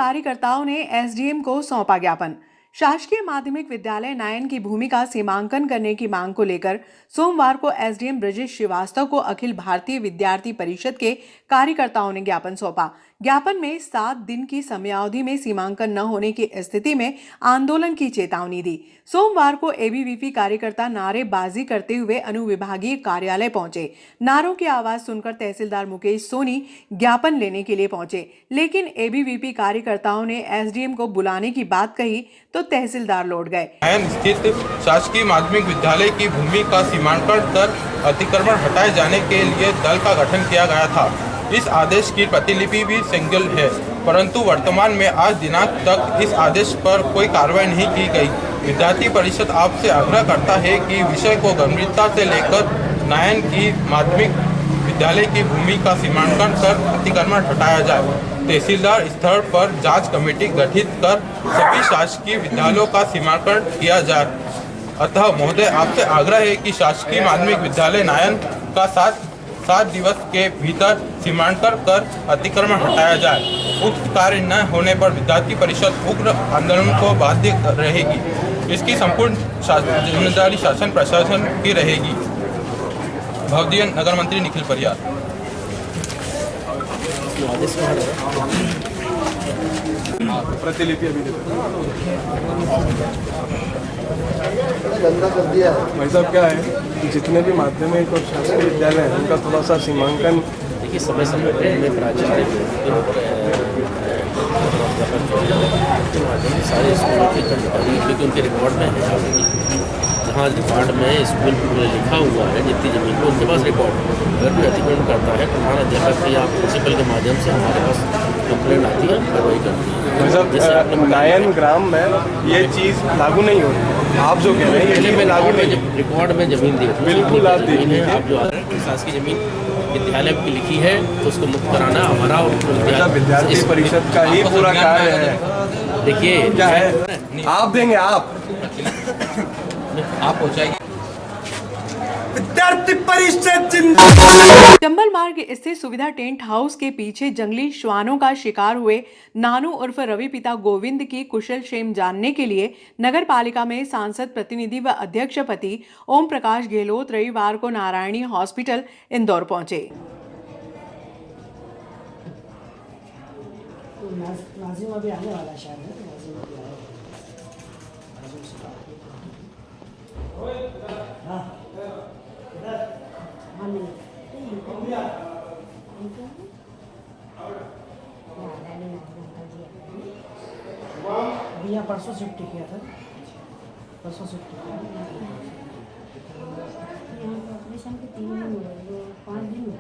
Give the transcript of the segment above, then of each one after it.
कार्यकर्ताओं ने एसडीएम को सौंपा ज्ञापन। शासकीय माध्यमिक विद्यालय नायन की भूमि का सीमांकन करने की मांग को लेकर सोमवार को एसडीएम ब्रजेश श्रीवास्तव को अखिल भारतीय विद्यार्थी परिषद के कार्यकर्ताओं ने ज्ञापन सौंपा। ज्ञापन में 7 दिन की समयावधि में सीमांकन न होने की स्थिति में आंदोलन की चेतावनी दी। सोमवार को एबीवीपी कार्यकर्ता नारेबाजी करते हुए अनुविभागीय कार्यालय पहुंचे। नारों की आवाज सुनकर तहसीलदार मुकेश सोनी ज्ञापन लेने के लिए पहुंचे, लेकिन एबीवीपी कार्यकर्ताओं ने एसडीएम को बुलाने की बात कही तो तहसीलदार लौट गए। नायन स्थित शासकीय माध्यमिक विद्यालय की भूमि का सीमांकन कर अतिक्रमण हटाए जाने के लिए दल का गठन किया गया था। इस आदेश की प्रतिलिपि भी सिंगल है, परंतु वर्तमान में आज दिनांक तक इस आदेश पर कोई कार्रवाई नहीं की गई। विद्यार्थी परिषद आपसे आग्रह करता है कि विषय को गंभीरता से लेकर नायन की माध्यमिक विद्यालय की भूमि का सीमांकन कर अतिक्रमण हटाया जाए। तहसीलदार स्तर पर जांच कमेटी गठित कर सभी शासकीय विद्यालयों का सीमांकन किया जाए। अतः महोदय, आपसे आग्रह है कि शासकीय माध्यमिक विद्यालय नायन का 7 दिवस के भीतर सीमांकन कर अतिक्रमण हटाया जाए। उक्त कार्य न होने पर विद्यार्थी परिषद उग्र आंदोलन को बाध्य रहेगी। इसकी संपूर्ण जिम्मेदारी शासन प्रशासन की रहेगी। भवदीय नगर मंत्री निखिल परियार। प्रतिलिपि अभी भाई साहब, क्या है, जितने भी माध्यमिक और शासकीय विद्यालय हैं उनका थोड़ा सा सीमांकन देखिए समय समय पर में प्राचार्य सारे स्कूलों के जानकारी, क्योंकि उनके रिकॉर्ड में है। जहाँ रिकॉर्ड में स्कूल लिखा हुआ है जितनी जमीन को उनके पास रिकॉर्ड है। अगर कोई अतिक्रमण करता है प्रधान अध्यापक या प्रिंसिपल के माध्यम से हमारे पास कंप्लेंट आती है, कार्रवाई करती है। नायन ग्राम में ये चीज़ लागू नहीं हो रही, आप जो कह रहे हैं ये में लागू नहीं। रिकॉर्ड में जमीन दी बिल्कुल आप देखिए, आप जो शासकीय जमीन विद्यालय की लिखी है तो उसको मुक्त कराना हमारा और विद्यार्थी परिषद का ही पूरा कार्य है। देखिए क्या है, आप देंगे, आप पहुंचाएंगे। विद्यार्थी परिषद चंबल मार्ग स्थित सुविधा टेंट हाउस के पीछे जंगली श्वानों का शिकार हुए नानू उर्फ रवि पिता गोविंद की कुशल क्षेम जानने के लिए नगर पालिका में सांसद प्रतिनिधि व अध्यक्ष पति ओम प्रकाश गहलोत रविवार को नारायणी हॉस्पिटल इंदौर पहुंचे। नाजिम अभी आने वाला शायद है। भैया परसों शिफ्ट किया था, परसों शिफ्ट किया। यहाँ तो ऑपरेशन के 3 दिन हुए, 5 दिन हुआ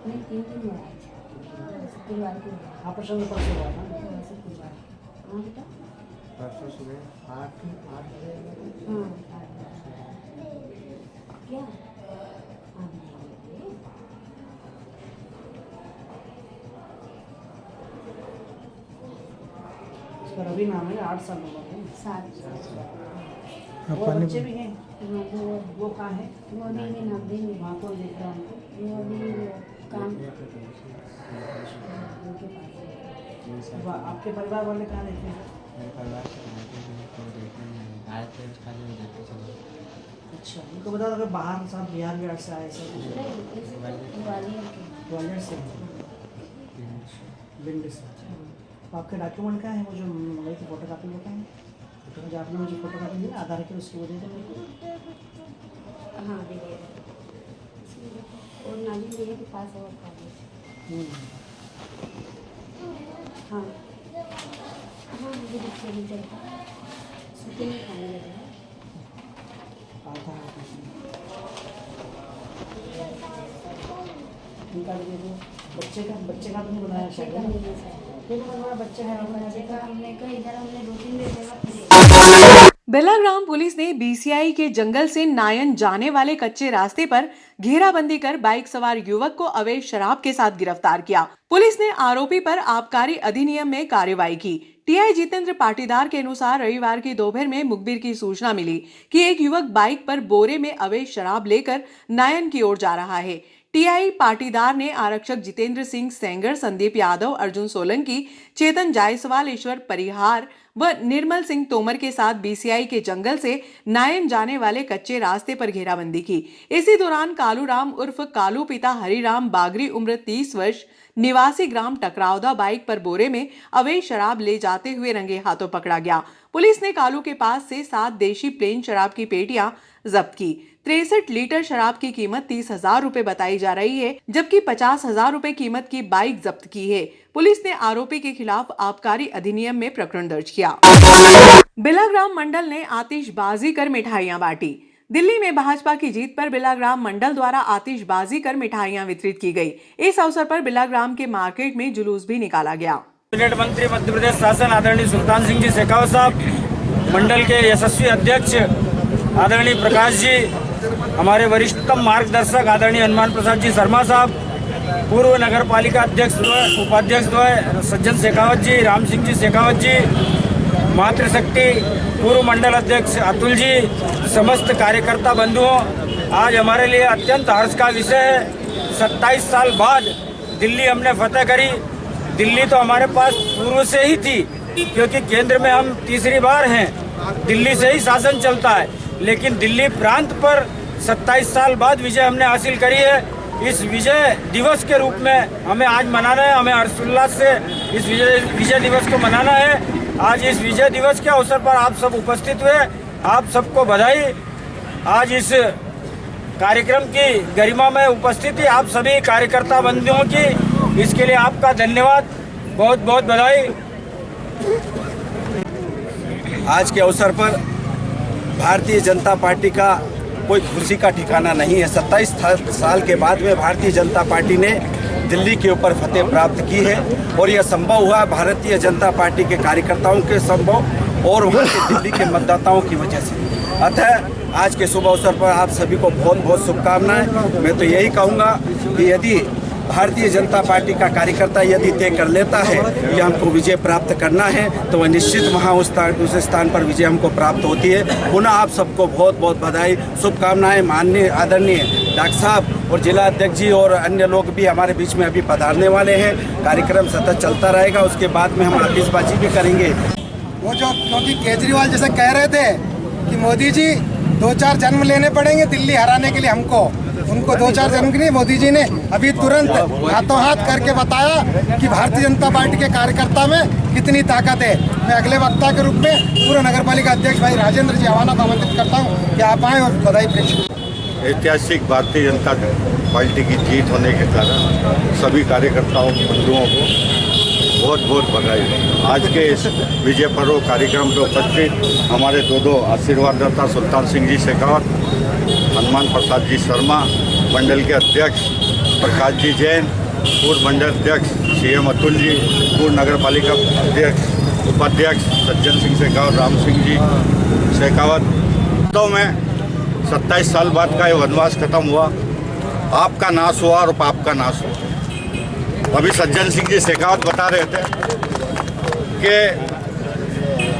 नहीं, 3 दिन हुआ। शुक्रवार को ऑपरेशन में परसों हुआ था। शुक्रवार। हाँ बेटा, परसों सुबह 8 बजे। हाँ क्या उसका रवि नाम है, 8 साल उम्र है। 7 वो बच्चे भी हैं। वो कहाँ है? वो अभी नब्बे में वहाँ को देख रहा हूँ। वो अभी काम आपके परिवार वाले कहाँ रहते हैं? अच्छा, उनको बता दो बाहर साहब बिहार बिहार से आए सब ग्वालियर से भिंड से। तो आपके डॉक्यूमेंट क्या है? वो जो वही की फोटो कापी वो क्या है? फोटो जो आपने मुझे फोटो कापी दी आधार की, उसकी वो दे दो मेरे को। हाँ दीजिए, और नाजिम भैया के पास है वो कागज। हाँ हाँ, मुझे दिखते नहीं चलता, सूखे नहीं खाने लगे। बच्चे का तुमने बताया शायद बच्चे है हमने कहा इधर हमने 2-3 दिन जगह बेलाग्राम पुलिस ने बीसीआई के जंगल से नायन जाने वाले कच्चे रास्ते पर घेराबंदी कर बाइक सवार युवक को अवैध शराब के साथ गिरफ्तार किया। पुलिस ने आरोपी पर आबकारी अधिनियम में कार्रवाई की। टीआई जितेंद्र पाटीदार के अनुसार रविवार की दोपहर में मुखबिर की सूचना मिली कि एक युवक बाइक पर बोरे में अवैध शराब लेकर नायन की ओर जा रहा है। टीआई पाटीदार ने आरक्षक जितेंद्र सिंह सेंगर, संदीप यादव, अर्जुन सोलंकी, चेतन जायसवाल, ईश्वर परिहार व निर्मल सिंह तोमर के साथ बीसीआई के जंगल से नायन जाने वाले कच्चे रास्ते पर घेराबंदी की। इसी दौरान कालू राम उर्फ कालू पिता हरिराम बागरी उम्र 30 वर्ष निवासी ग्राम टकरावदा बाइक पर बोरे में अवैध शराब ले जाते हुए रंगे हाथों पकड़ा गया। पुलिस ने कालू के पास से 7 देशी प्लेन शराब की पेटियां जब्त की। 63 लीटर शराब की कीमत 30,000 रुपए बताई जा रही है, जबकि 50,000 रुपए कीमत की बाइक जब्त की है। पुलिस ने आरोपी के खिलाफ आबकारी अधिनियम में प्रकरण दर्ज किया। बिलाग्राम मंडल ने आतिशबाजी कर मिठाइयां बांटी। दिल्ली में भाजपा की जीत पर बिलाग्राम मंडल द्वारा आतिशबाजी कर मिठाइयां वितरित की गई। इस अवसर पर बिलाग्राम के मार्केट में जुलूस भी निकाला गया। कैबिनेट मंत्री मध्य प्रदेश शासन आदरणीय सुल्तान सिंह जी शेखावत साहब, मंडल के यशस्वी अध्यक्ष आदरणीय प्रकाश जी, हमारे वरिष्ठतम मार्गदर्शक आदरणीय हनुमान प्रसाद जी शर्मा साहब, पूर्व नगर पालिका अध्यक्ष उपाध्यक्ष द्वय सज्जन शेखावत जी, राम सिंह जी शेखावत जी, मातृशक्ति पूर्व मंडल अध्यक्ष अतुल जी, समस्त कार्यकर्ता बंधुओं, आज हमारे लिए अत्यंत हर्ष का विषय है। 27 साल बाद दिल्ली हमने फतेह करी। दिल्ली तो हमारे पास पूर्व से ही थी, क्योंकि केंद्र में हम तीसरी बार हैं, दिल्ली से ही शासन चलता है, लेकिन दिल्ली प्रांत पर 27 साल बाद विजय हमने हासिल करी है। इस विजय दिवस के रूप में हमें आज मनाना है, हमें हर्षोल्लास से इस विजय दिवस को मनाना है। आज इस विजय दिवस के अवसर पर आप सब उपस्थित हुए, आप सबको बधाई। आज इस कार्यक्रम की गरिमा में उपस्थिति आप सभी कार्यकर्ता बंधुओं की, इसके लिए आपका धन्यवाद, बहुत बहुत बधाई। आज के अवसर पर भारतीय जनता पार्टी का कोई खुशी का ठिकाना नहीं है। 27 साल के बाद में भारतीय जनता पार्टी ने दिल्ली के ऊपर फतेह प्राप्त की है, और यह संभव हुआ भारतीय जनता पार्टी के कार्यकर्ताओं के संभव और वहाँ के दिल्ली के मतदाताओं की वजह से। अतः आज के शुभ अवसर पर आप सभी को बहुत बहुत शुभकामनाएं। मैं तो यही कहूँगा कि यदि भारतीय जनता पार्टी का कार्यकर्ता यदि तय कर लेता है कि हमको विजय प्राप्त करना है, तो वह निश्चित वहाँ उस स्थान पर विजय हमको प्राप्त होती है। पुनः आप सबको बहुत बहुत बधाई, शुभकामनाएं। माननीय आदरणीय डॉक्टर साहब और जिला अध्यक्ष जी और अन्य लोग भी हमारे बीच में अभी पधारने वाले हैं। कार्यक्रम सतत चलता रहेगा, उसके बाद में हम आतिशबाजी भी करेंगे। वो जो क्योंकि केजरीवाल जैसे कह रहे थे कि मोदी जी 2-4 जन्म लेने पड़ेंगे दिल्ली हराने के लिए हमको, उनको 2-4 जन्म के लिए मोदी जी ने अभी तुरंत हाथों हाथ करके बताया कि भारतीय जनता पार्टी के कार्यकर्ता में कितनी ताकत है। मैं अगले वक्ता के रूप में पूर्व नगर पालिका अध्यक्ष भाई राजेंद्र जी आवाना आमंत्रित करता हूँ कि आप आएँ और बधाई पेश करें। ऐतिहासिक भारतीय जनता पार्टी की जीत होने के कारण सभी कार्यकर्ताओं बंधुओं को बहुत बहुत बधाई। आज के इस विजय पर्व कार्यक्रम में उपस्थित हमारे दो आशीर्वाददाता सुल्तान सिंह जी शेखावत, हनुमान प्रसाद जी शर्मा, मंडल के अध्यक्ष प्रकाश जी जैन, पूर्व मंडल अध्यक्ष सीएम अतुल जी, पूर्व नगर पालिका अध्यक्ष उपाध्यक्ष सज्जन सिंह शेखावत, राम सिंह जी शेखावत। तो में 27 साल बाद का ये वनवास खत्म हुआ, आपका नाश हुआ और पाप का नाश हुआ। अभी सज्जन सिंह जी शेखावत बता रहे थे कि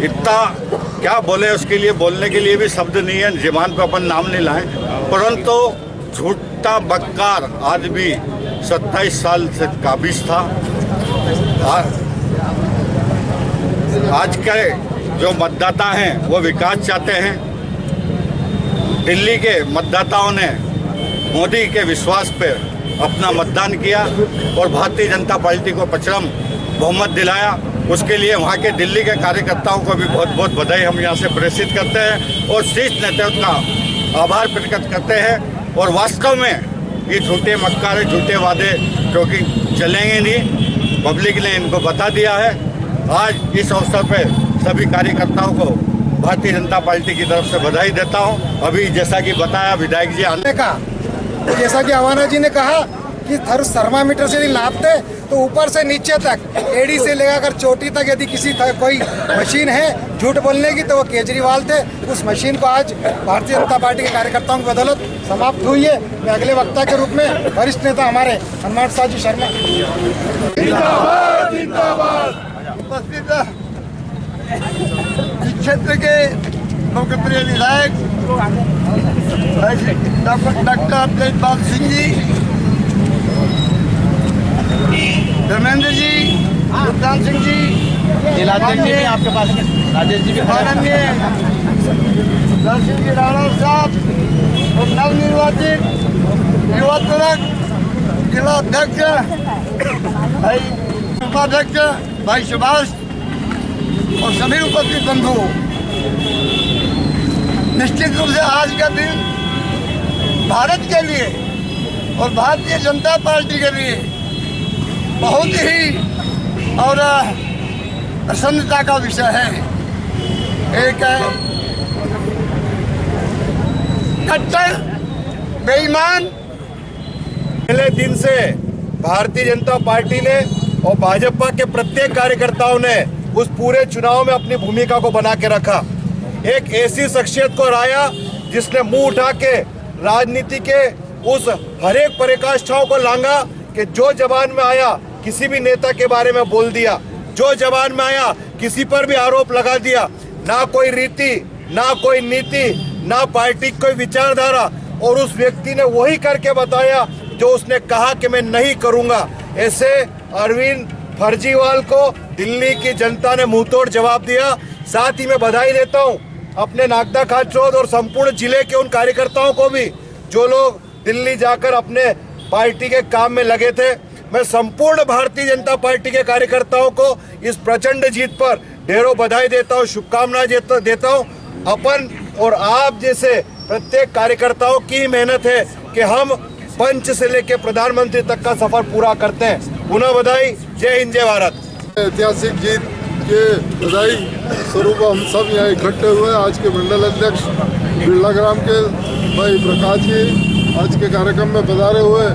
इतना क्या बोले, उसके लिए बोलने के लिए भी शब्द नहीं है, ज़बान पर अपन नाम नहीं लाएं, परंतु झूठा बक्कार आदमी 27 साल से काबिज था। आज के जो मतदाता हैं वो विकास चाहते हैं। दिल्ली के मतदाताओं ने मोदी के विश्वास पर अपना मतदान किया और भारतीय जनता पार्टी को प्रचंड बहुमत दिलाया। उसके लिए वहाँ के दिल्ली के कार्यकर्ताओं को भी बहुत बहुत बधाई हम यहाँ से प्रेषित करते हैं और शीर्ष नेतृत्व का आभार प्रकट करते हैं। और वास्तव में ये झूठे मक्कार, झूठे वादे क्योंकि चलेंगे नहीं, पब्लिक ने इनको बता दिया है। आज इस अवसर पर सभी कार्यकर्ताओं को भारतीय जनता पार्टी की तरफ से बधाई देता हूँ। अभी जैसा कि बताया विधायक जी आने का, जैसा कि आवाना जी ने कहा कि थर्मामीटर से नापते तो ऊपर से नीचे तक, एड़ी से लेकर चोटी तक यदि किसी कोई मशीन है झूठ बोलने की तो वो केजरीवाल थे। उस मशीन को आज भारतीय जनता पार्टी के कार्यकर्ताओं की बदौलत समाप्त हुई है। मैं अगले वक्ता के रूप में वरिष्ठ नेता हमारे हनुमान प्रसाद जी शर्मा उपस्थित क्षेत्र के लोकप्रिय विधायक डॉक्टर प्रेमपाल सिंह जी, धर्मेंद्र जी, सुल्तान सिंह जी, राजेश जी भी आपके पास है, राजेश जी भी माननीय दर्शन जी राणा साहब और नवनिर्वाचित युवा तुरक जिला अध्यक्ष भाई उपाध्यक्ष भाई सुभाष और सभी उपस्थित बंधु, निश्चित रूप से आज का दिन भारत के लिए और भारतीय जनता पार्टी के लिए बहुत ही और प्रसन्नता का विषय है। एक कट्टर बेईमान पहले दिन से भारतीय जनता पार्टी ने और भाजपा के प्रत्येक कार्यकर्ताओं ने उस पूरे चुनाव में अपनी भूमिका को बना के रखा। एक ऐसी शख्सियत को हराया जिसने मुंह उठा के राजनीति के उस हरेक पराकाष्ठाओं को लांगा कि जो जबान में आया किसी भी नेता के बारे में बोल दिया, जो जबान में आया किसी पर भी आरोप लगा दिया। ना कोई रीति, ना कोई नीति, ना पार्टी कोई विचारधारा, और उस व्यक्ति ने वही करके बताया जो उसने कहा कि मैं नहीं करूंगा। ऐसे अरविंद फर्जीवाल को दिल्ली की जनता ने मुंहतोड़ जवाब दिया। साथ ही मैं बधाई देता हूं अपने नागदा खाचौद और संपूर्ण जिले के उन कार्यकर्ताओं को भी जो लोग दिल्ली जाकर अपने पार्टी के काम में लगे थे। मैं संपूर्ण भारतीय जनता पार्टी के कार्यकर्ताओं को इस प्रचंड जीत पर ढेरों बधाई देता हूं, शुभकामनाएं देता हूं। अपन और आप जैसे प्रत्येक कार्यकर्ताओं की मेहनत है कि हम पंच से लेकर प्रधानमंत्री तक का सफर पूरा करते हैं। पुनः बधाई। जय हिंद, जय भारत। ऐतिहासिक जीत के बधाई स्वरूप हम सब यहाँ इकट्ठे हुए। आज के मंडल अध्यक्ष बिरला ग्राम के भाई प्रकाश जी आज के कार्यक्रम में पधारे हुए।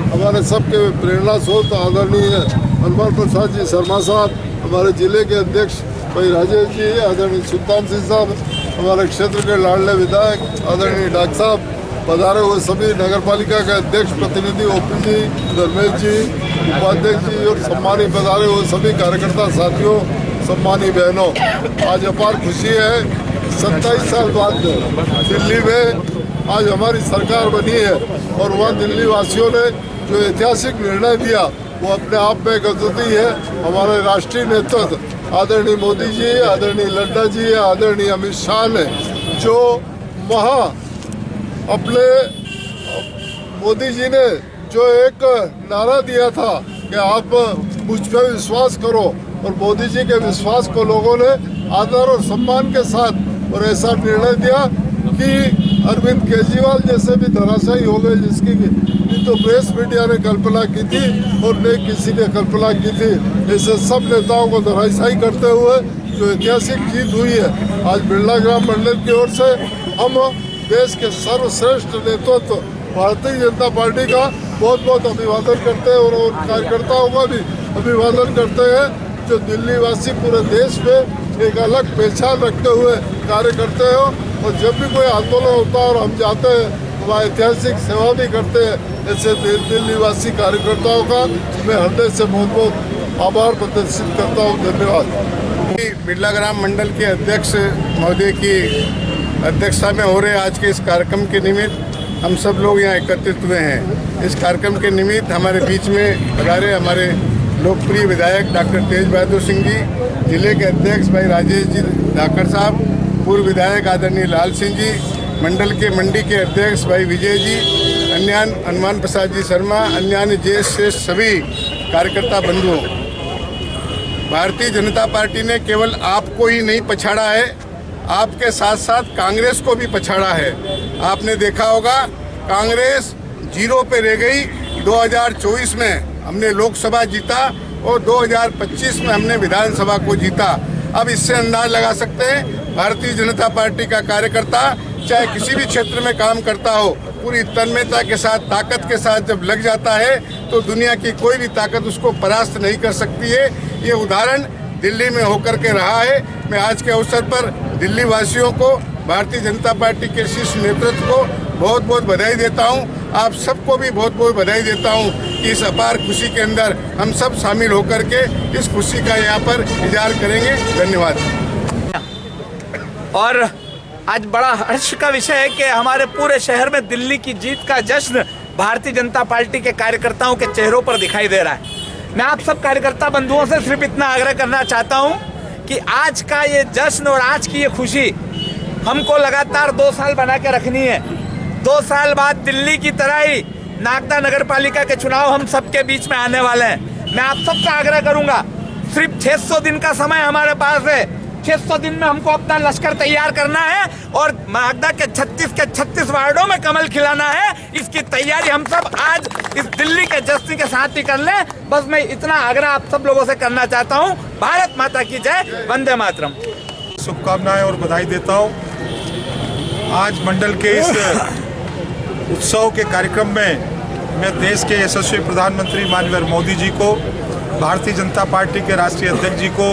हमारे सबके प्रेरणा स्रोत आदरणीय हनुमान प्रसाद जी शर्मा साहब, हमारे जिले के अध्यक्ष भाई राजेश जी, आदरणीय सुल्तान सिंह साहब, हमारे क्षेत्र के लाडले विधायक आदरणीय डॉक्टर साहब, पधारे हुए सभी नगर पालिका के अध्यक्ष प्रतिनिधि ओपी जी, धर्मेश जी, उपाध्यक्ष जी और सम्मानी पधारे हुए सभी कार्यकर्ता साथियों, सम्मानी बहनों, आज अपार खुशी है। 27 साल बाद दिल्ली में आज हमारी सरकार बनी है और वहाँ दिल्ली वासियों ने जो ऐतिहासिक निर्णय दिया वो अपने आप में गजती है। हमारे राष्ट्रीय नेतृत्व आदरणीय मोदी जी, आदरणीय नड्डा जी, आदरणीय अमित शाह ने जो वहाँ अपने मोदी जी ने जो एक नारा दिया था कि आप मुझ पर विश्वास करो, और मोदी जी के विश्वास को लोगों ने आदर और सम्मान के साथ और ऐसा निर्णय दिया कि अरविंद केजरीवाल जैसे भी धराशायी हो गए, जिसकी नहीं तो प्रेस मीडिया ने कल्पना की थी और न किसी ने कल्पना की थी। ऐसे सब नेताओं को धराशायी करते हुए जो ऐतिहासिक जीत हुई है, आज बिरला ग्राम मंडल की ओर से हम देश के सर्वश्रेष्ठ नेतृत्व भारतीय जनता पार्टी का बहुत बहुत अभिवादन करते हैं और कार्यकर्ताओं का भी अभिवादन करते हैं जो दिल्ली वासी पूरे देश में एक अलग पहचान रखते हुए कार्य करते हो। और जब भी कोई आंदोलन होता है और हम जाते हैं वहाँ ऐतिहासिक सेवा भी करते हैं। ऐसे दिल्ली वासी कार्यकर्ताओं का मैं हृदय से बहुत बहुत आभार प्रदर्शित करता हूँ। धन्यवाद। बिरला ग्राम मंडल के अध्यक्ष महोदय की अध्यक्षता में हो रहे आज के इस कार्यक्रम के निमित्त हम सब लोग यहाँ एकत्रित हुए हैं। इस कार्यक्रम के निमित्त हमारे बीच में पधारे हमारे लोकप्रिय विधायक डॉक्टर तेज बहादुर सिंह जी, जिले के अध्यक्ष भाई राजेश जी धाकड़ साहब, पूर्व विधायक आदरणीय लाल सिंह जी, मंडल के मंडी के अध्यक्ष भाई विजय जी, अन्य हनुमान प्रसाद जी शर्मा, अन्य ज्येष्ठ श्रेष्ठ सभी कार्यकर्ता बंधुओं, भारतीय जनता पार्टी ने केवल आपको ही नहीं पछाड़ा है, आपके साथ साथ कांग्रेस को भी पछाड़ा है। आपने देखा होगा कांग्रेस 0 पे रह गई। 2024 में हमने लोकसभा जीता और 2025 में हमने विधानसभा को जीता। अब इससे अंदाज लगा सकते हैं भारतीय जनता पार्टी का कार्यकर्ता चाहे किसी भी क्षेत्र में काम करता हो, पूरी तन्मयता के साथ, ताकत के साथ जब लग जाता है तो दुनिया की कोई भी ताकत उसको परास्त नहीं कर सकती है। ये उदाहरण दिल्ली में होकर के रहा है। मैं आज के अवसर पर दिल्ली वासियों को, भारतीय जनता पार्टी के शीर्ष नेतृत्व को बहुत बहुत बधाई देता हूं। आप सबको भी बहुत बहुत बधाई देता हूं कि इस अपार खुशी के अंदर हम सब शामिल होकर के इस खुशी का यहाँ पर इजहार करेंगे। धन्यवाद। और आज बड़ा हर्ष का विषय है कि हमारे पूरे शहर में दिल्ली की जीत का जश्न भारतीय जनता पार्टी के कार्यकर्ताओं के चेहरों पर दिखाई दे रहा है। मैं आप सब कार्यकर्ता बंधुओं से सिर्फ इतना आग्रह करना चाहता हूं कि आज का ये जश्न और आज की ये खुशी हमको लगातार 2 साल बना के रखनी है। 2 साल बाद दिल्ली की तरह ही नागदा नगर पालिका के चुनाव हम सबके बीच में आने वाले हैं। मैं आप सबसे आग्रह करूंगा, सिर्फ 600 दिन का समय हमारे पास है। 600 दिन में हमको अपना लश्कर तैयार करना है और नागदा के 36 वार्डों में कमल खिलाना है। इसकी तैयारी हम सब आज इस दिल्ली के जश्न के साथ ही कर लें। बस मैं इतना आग्रह आप सब लोगों से करना चाहता हूं। भारत माता की जय, वंदे मातरम। शुभकामनाएं और बधाई देता हूं। आज मंडल के इस उत्सव के कार्यक्रम में मैं देश के यशस्वी प्रधानमंत्री माननीय मोदी जी को, भारतीय जनता पार्टी के राष्ट्रीय अध्यक्ष जी को,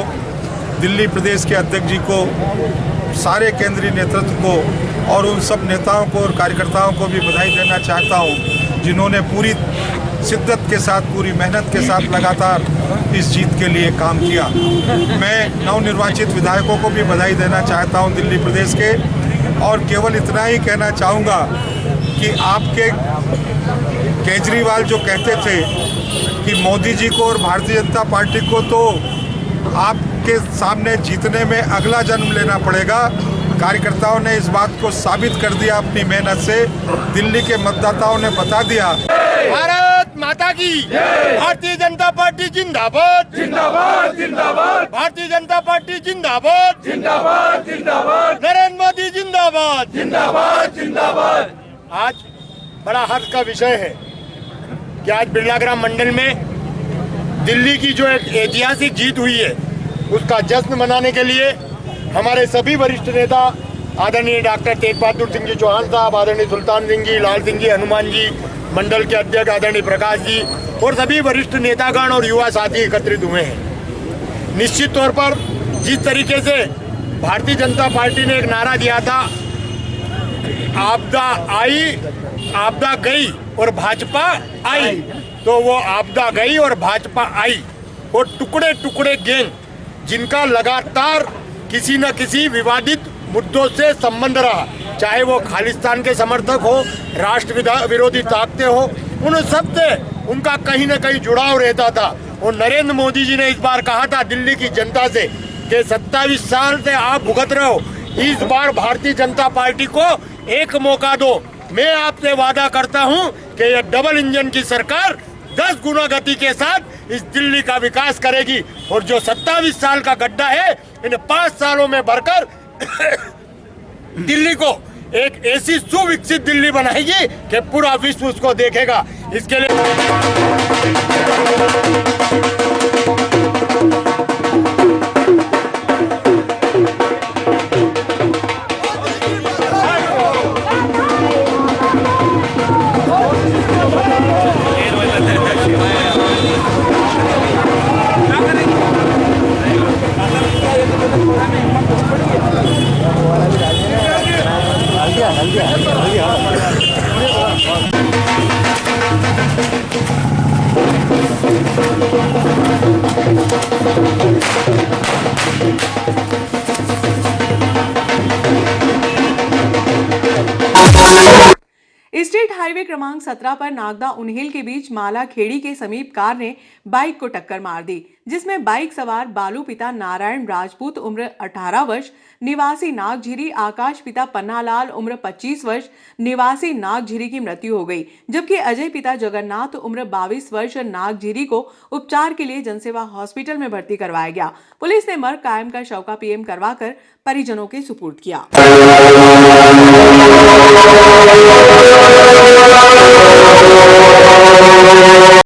दिल्ली प्रदेश के अध्यक्ष जी को, सारे केंद्रीय नेतृत्व को और उन सब नेताओं को और कार्यकर्ताओं को भी बधाई देना चाहता हूं, जिन्होंने पूरी शिद्दत के साथ, पूरी मेहनत के साथ लगातार इस जीत के लिए काम किया। मैं नवनिर्वाचित विधायकों को भी बधाई देना चाहता हूं दिल्ली प्रदेश के, और केवल इतना ही कहना चाहूँगा कि आपके केजरीवाल जो कहते थे कि मोदी जी को और भारतीय जनता पार्टी को तो आपके सामने जीतने में अगला जन्म लेना पड़ेगा, कार्यकर्ताओं ने इस बात को साबित कर दिया अपनी मेहनत से। दिल्ली के मतदाताओं ने बता दिया। भारत माता की, भारतीय जनता पार्टी जिंदाबाद, जिंदाबाद, जिंदाबाद, भारतीय जनता पार्टी जिंदाबाद, जिंदाबाद, जिंदाबाद, नरेंद्र मोदी जिंदाबाद, जिंदाबाद, जिंदाबाद। आज बड़ा हर्ष का विषय है कि आज बिरला ग्राम मंडल में दिल्ली की जो एक ऐतिहासिक जीत हुई है उसका जश्न मनाने के लिए हमारे सभी वरिष्ठ नेता आदरणीय डॉक्टर तेज बहादुर सिंह जी चौहान साहब, आदरणीय सुल्तान सिंह जी, लाल सिंह जी, हनुमान जी, मंडल के अध्यक्ष आदरणीय प्रकाश जी और सभी वरिष्ठ नेतागण और युवा साथी एकत्रित हुए हैं। निश्चित तौर पर जिस तरीके से भारतीय जनता पार्टी ने एक नारा दिया था, आपदा आई, आपदा गई और भाजपा आई, तो वो आपदा गई और भाजपा आई। वो टुकड़े टुकड़े गैंग जिनका लगातार किसी न किसी विवादित मुद्दों से संबंध रहा, चाहे वो खालिस्तान के समर्थक हो, राष्ट्र विरोधी ताकतें हो, उन सब से उनका कहीं न कहीं जुड़ाव रहता था। और नरेंद्र मोदी जी ने इस बार कहा था दिल्ली की जनता से कि 27 साल से आप भुगत रहे हो, इस बार भारतीय जनता पार्टी को एक मौका दो। मैं आपसे वादा करता हूं कि यह डबल इंजन की सरकार 10 गुना गति के साथ इस दिल्ली का विकास करेगी और जो 27 साल का गड्ढा है इन 5 सालों में भरकर दिल्ली को एक ऐसी सुविकसित दिल्ली बनाएगी कि पूरा विश्व उसको देखेगा। इसके लिए स्टेट हाईवे क्रमांक 17 पर नागदा उन्हेल के बीच माला खेड़ी के समीप कार ने बाइक को टक्कर मार दी, जिसमें बाइक सवार बालू पिता नारायण राजपूत उम्र 18 वर्ष निवासी नागझिरी, आकाश पिता पन्नालाल उम्र 25 वर्ष निवासी नागझिरी की मृत्यु हो गई, जबकि अजय पिता जगन्नाथ उम्र 22 वर्ष नागझिरी को उपचार के लिए जनसेवा हॉस्पिटल में भर्ती करवाया गया। पुलिस ने मर्ग कायम का शव का पीएम करवाकर परिजनों के सुपुर्द किया।